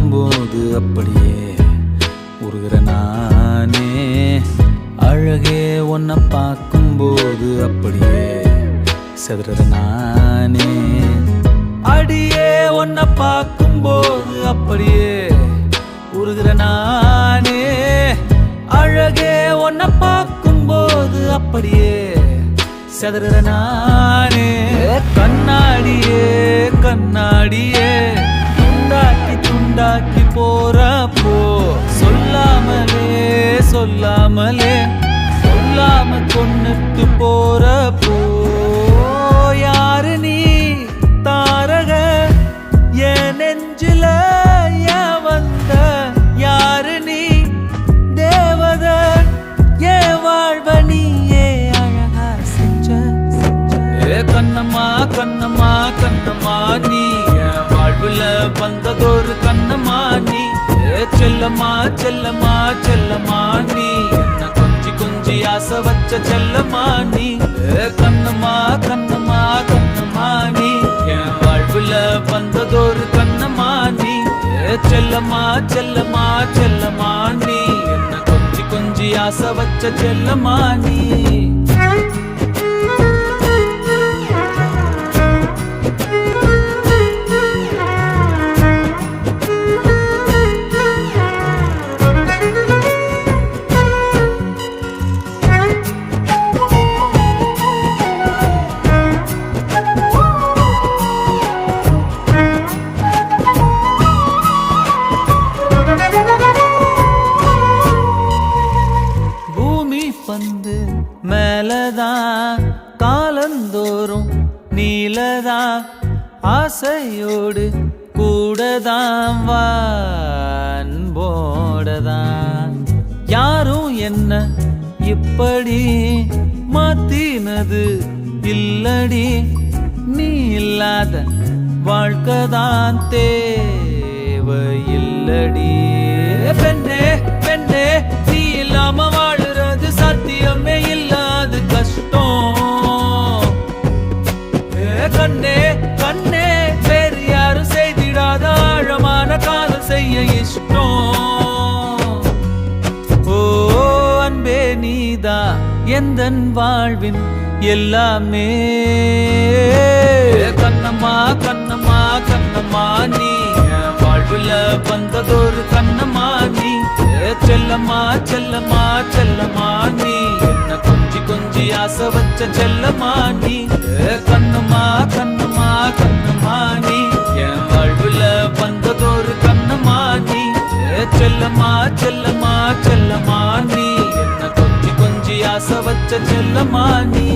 பார்க்கும்போது அப்படியே உருகிற நானே. அழகே உன்னை பார்க்கும்போது அப்படியே செதற நானே. அடியே உன்னை பார்க்கும்போது அப்படியே உருகிற நானே. அழகே உன்னை பார்க்கும்போது அப்படியே செதற நானே. கண்ணாடியே கண்ணாடியே துண்டாக்கி துண்டாக்கி போறப்போ சொல்லாமலே சொல்லாமலே சொல்லாம கொன்னுட்டு போறப்போ யாரு நீ தாரக என் நெஞ்சில ஏன் வந்த? யாரு நீ தேவத ஏன் வாழ்வ நீயே அழகா செஞ்ச கண்ணம்மா கண்ணம்மா கண்ணம்மா நீ என் வாழ்வுல வந்ததொரு கண்ணம்மா நீ. செல்லம்மா செல்லம்மா செல்லம்மா நீ என்ன கொஞ்சி கொஞ்சி ஆசை வச்ச செல்லம்மா நீ. கண்ணம்மா கண்ணம்மா கண்ணம்மா நீ என் வாழ்வுல வந்ததொரு கண்ணம்மா நீ. செல்லம்மா செல்லம்மா செல்லம்மா நீ என்ன கொஞ்சி கொஞ்சி ஆசை வச்ச செல்லம்மா நீ. பந்து மேலதான் காலந்தோறும் நீலதான் ஆசையோடு கூடதான் வான்போடதான். யாரும் என்ன இப்படி மாத்தினது இல்லடி. நீ இல்லாத வாழ்க்கைதான் தேவையில்லடி. பெண்ணே பெண்ணே நீ இல்லாம வாழுறது சத்தியமே இல்லாது கஷ்டம். கண்ணே கண்ணே வேறு யாரும் செய்திடாத ஆழமான காதல் செய்ய இஷ்டம். ஓ அன்பே நீதா எந்தன் வாழ்வின் எல்லாமே. கண்ணம்மா கண்ணம்மா கண்ணம்மா நீ வாழ்வுல வந்ததொரு கண்ணம்மா நீ. செல்லம்மா செல்லம்மா செல்லம்மா நீ என்ன கொஞ்சி கொஞ்சி ஆசை வச்ச செல்லம்மா நீ. கண்ணம்மா கண்ணம்மா கண்ணம்மா நீ என் வாழ்வுல வந்ததொரு கண்ணம்மா நீ. செல்லம்மா செல்லம்மா செல்லம்மா நீ என்ன கொஞ்சி கொஞ்சி ஆசை வச்ச செல்லம்மா நீ.